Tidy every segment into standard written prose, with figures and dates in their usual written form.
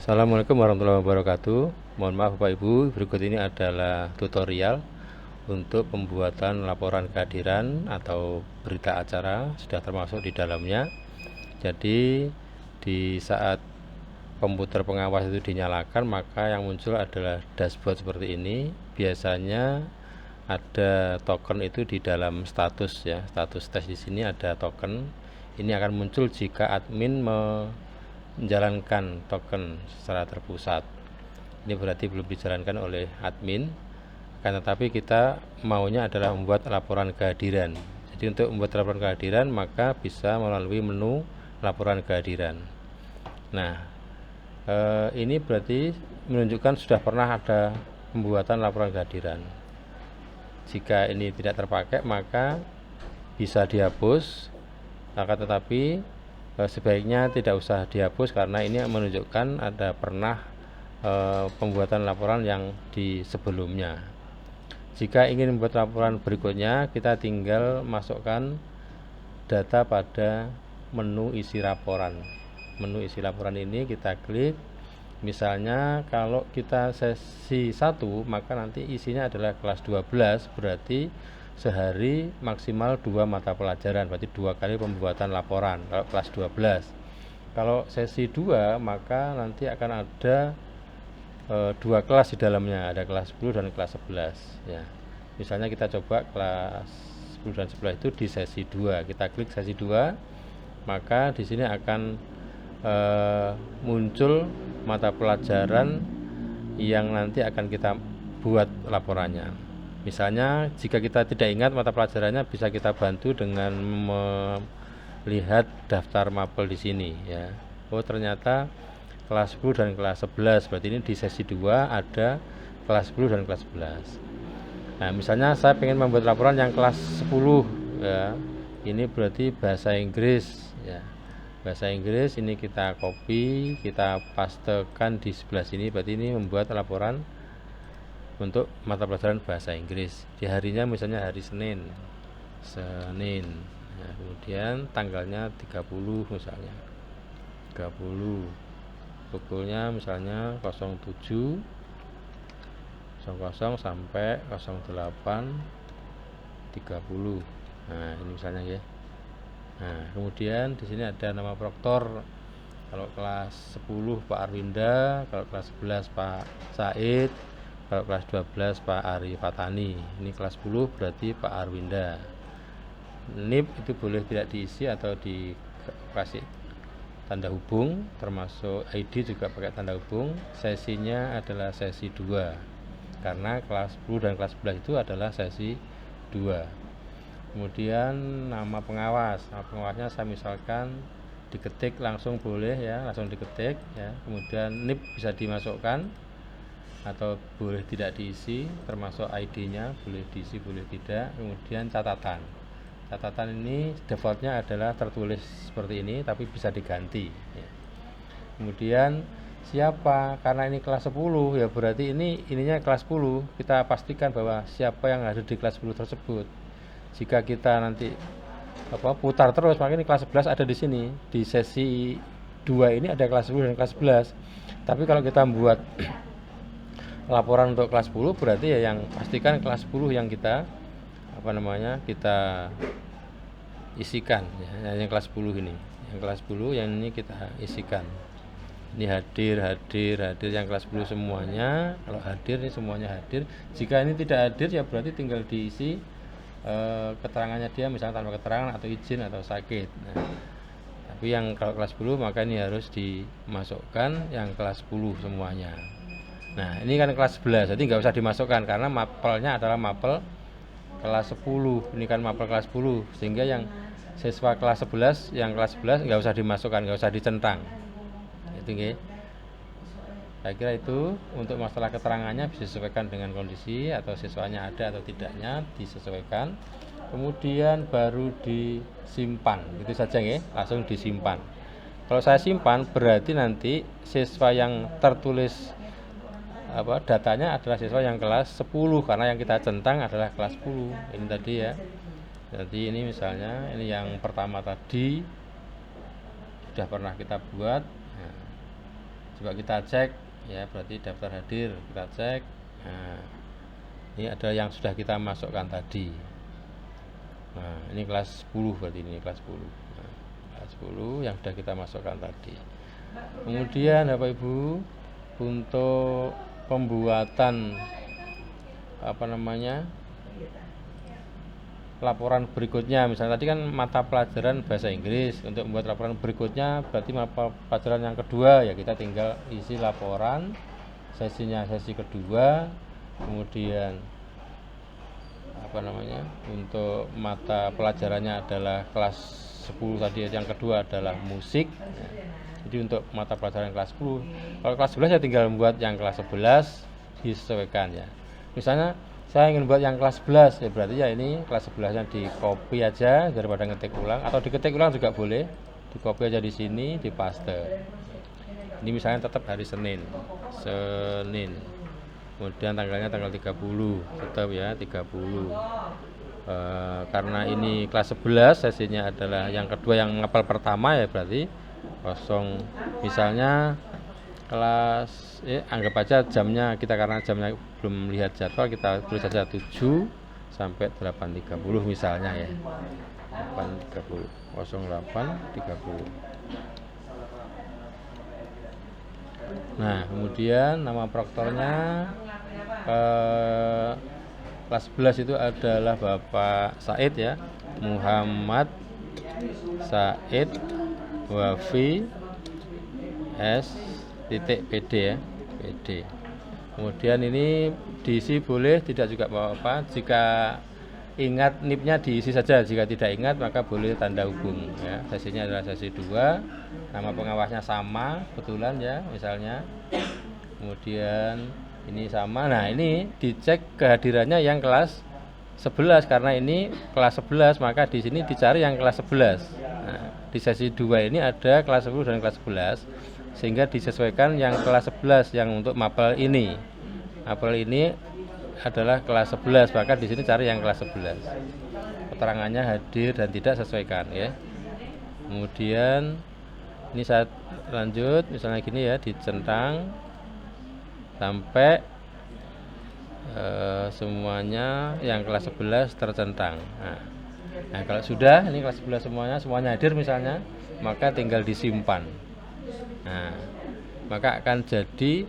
Assalamualaikum warahmatullahi wabarakatuh. Mohon maaf Bapak Ibu, berikut ini adalah tutorial untuk pembuatan laporan kehadiran atau berita acara, sudah termasuk di dalamnya. Jadi di saat komputer pengawas itu dinyalakan, maka yang muncul adalah dashboard seperti ini. Biasanya ada token itu di dalam status ya, status tes di sini ada token. Ini akan muncul jika admin menjalankan token secara terpusat. Ini berarti belum dijalankan oleh admin, akan tetapi kita maunya adalah membuat laporan kehadiran. Jadi untuk membuat laporan kehadiran maka bisa melalui menu laporan kehadiran. Nah, ini berarti menunjukkan sudah pernah ada pembuatan laporan kehadiran. Jika ini tidak terpakai maka bisa dihapus, akan tetapi sebaiknya tidak usah dihapus karena ini menunjukkan ada pernah pembuatan laporan yang di sebelumnya. Jika ingin membuat laporan berikutnya, kita tinggal masukkan data pada menu isi laporan. Menu isi laporan ini kita klik. Misalnya kalau kita sesi 1, maka nanti isinya adalah kelas 12, berarti sehari maksimal 2 mata pelajaran, berarti 2 kali pembuatan laporan kalau kelas 12. Kalau sesi 2 maka nanti akan ada 2 kelas di dalamnya, ada kelas 10 dan kelas 11 ya. Misalnya kita coba kelas 10 dan 11 itu di sesi 2. Kita klik sesi 2, maka di sini akan muncul mata pelajaran yang nanti akan kita buat laporannya. Misalnya jika kita tidak ingat mata pelajarannya, bisa kita bantu dengan melihat daftar mapel di sini ya. Oh, ternyata kelas 10 dan kelas 11, berarti ini di sesi 2 ada kelas 10 dan kelas 11. Nah, misalnya saya ingin membuat laporan yang kelas 10 ya. Ini berarti bahasa Inggris ya. Bahasa Inggris ini kita copy, kita pastekan di sebelah sini, berarti ini membuat laporan untuk mata pelajaran bahasa Inggris. Di harinya misalnya hari Senin. Nah, kemudian tanggalnya 30 misalnya. 30. Pukulnya misalnya 07.00 sampai 08.30. Nah, ini misalnya ya. Nah, kemudian di sini ada nama proktor. Kalau kelas 10 Pak Arwinda, kalau kelas 11 Pak Said, kalau kelas 12 Pak Ari Fatani. Ini kelas 10 berarti Pak Arwinda. NIP itu boleh tidak diisi atau dikasih tanda hubung, termasuk ID juga pakai tanda hubung. Sesinya adalah sesi 2 karena kelas 10 dan kelas 11 itu adalah sesi 2. Kemudian nama pengawasnya saya misalkan diketik langsung boleh ya, langsung diketik ya. Kemudian NIP bisa dimasukkan atau boleh tidak diisi, termasuk ID-nya boleh diisi boleh tidak. Kemudian catatan ini defaultnya adalah tertulis seperti ini, tapi bisa diganti ya. Kemudian siapa, karena ini kelas 10 ya, berarti ininya kelas 10, kita pastikan bahwa siapa yang ada di kelas 10 tersebut. Jika kita nanti putar terus, maka ini kelas 11 ada di sini. Di sesi 2 ini ada kelas 10 dan kelas 11. Tapi kalau kita membuat laporan untuk kelas 10, berarti ya yang pastikan kelas 10 yang kita kita isikan ya, yang kelas 10 ini. Yang kelas 10 yang ini kita isikan. Ini hadir yang kelas 10 semuanya. Kalau hadir ini semuanya hadir. Jika ini tidak hadir ya berarti tinggal diisi keterangannya dia, misalnya tanpa keterangan atau izin atau sakit. Nah, tapi yang kalau kelas 10 maka ini harus dimasukkan yang kelas 10 semuanya. Nah, ini kan kelas 11, jadi nggak usah dimasukkan karena mapelnya adalah mapel kelas 10. Ini kan mapel kelas 10, sehingga yang siswa kelas 11, yang kelas 11 nggak usah dimasukkan, nggak usah dicentang. Itu nggih. Saya kira itu untuk masalah keterangannya bisa disesuaikan dengan kondisi atau siswanya ada atau tidaknya disesuaikan. Kemudian baru disimpan, itu saja ya, langsung disimpan. Kalau saya simpan berarti nanti siswa yang tertulis datanya adalah siswa yang kelas 10 karena yang kita centang adalah kelas 10. Ini tadi ya. Jadi ini misalnya ini yang pertama tadi sudah pernah kita buat. Coba kita cek ya, berarti daftar hadir kita cek. Nah, ini ada yang sudah kita masukkan tadi. Nah, ini kelas 10 berarti ini kelas 10. Nah, kelas 10 yang sudah kita masukkan tadi. Kemudian Bapak Ibu, untuk pembuatan laporan berikutnya, misalnya tadi kan mata pelajaran bahasa Inggris, untuk membuat laporan berikutnya berarti mata pelajaran yang kedua ya, kita tinggal isi laporan sesinya sesi kedua. Kemudian untuk mata pelajarannya adalah kelas 10 tadi, yang kedua adalah musik ya. Jadi untuk mata pelajaran kelas 10, kalau kelas 11 ya tinggal membuat yang kelas 11 disesuaikan ya. Misalnya saya ingin buat yang kelas 11 ya, berarti ya ini kelas 11 nya di copy aja daripada ngetik ulang, atau diketik ulang juga boleh, di copy aja di sini, di paste. Ini misalnya tetap hari Senin, kemudian tanggalnya tanggal 30, tetap ya 30. Karena ini kelas 11 sesinya adalah yang kedua, yang ngapal pertama ya, berarti kosong. Misalnya kelas anggap aja jamnya kita, karena jamnya belum lihat jadwal, kita tulis saja 7 sampai 8.30 misalnya ya, 8.30, 08.30. Nah, kemudian nama proktornya kelas 11 itu adalah Bapak Said ya, Muhammad Said Wafi S.PD ya, PD. Kemudian ini diisi boleh, tidak juga apa-apa. Jika ingat NIP-nya diisi saja, jika tidak ingat maka boleh tanda hubung ya. Sesinya adalah sesi 2, nama pengawasnya sama kebetulan ya, misalnya. Kemudian ini sama. Nah, ini dicek kehadirannya yang kelas 11, karena ini kelas 11 maka di sini dicari yang kelas 11. Nah, di sesi 2 ini ada kelas 10 dan kelas 11, sehingga disesuaikan yang kelas 11 yang untuk mapel ini. Mapel ini adalah kelas 11, maka di sini cari yang kelas 11. Keterangannya hadir dan tidak, sesuaikan ya. Kemudian ini saat lanjut, misalnya gini ya, dicentang sampai semuanya yang kelas 11 tercentang. Nah, kalau sudah ini kelas 11 semuanya hadir misalnya, maka tinggal disimpan. Nah, maka akan jadi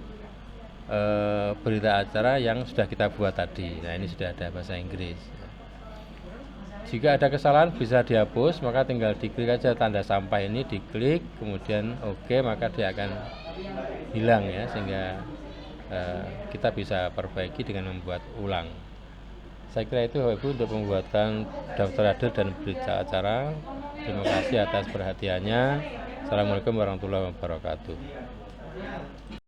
berita acara yang sudah kita buat tadi. Nah, ini sudah ada bahasa Inggris. Jika ada kesalahan bisa dihapus, maka tinggal diklik aja tanda sampah ini, diklik kemudian oke, maka dia akan hilang ya, sehingga kita bisa perbaiki dengan membuat ulang. Saya kira itu Bapak Ibu untuk pembuatan daftar hadir dan berita acara. Terima kasih atas perhatiannya. Assalamualaikum warahmatullahi wabarakatuh.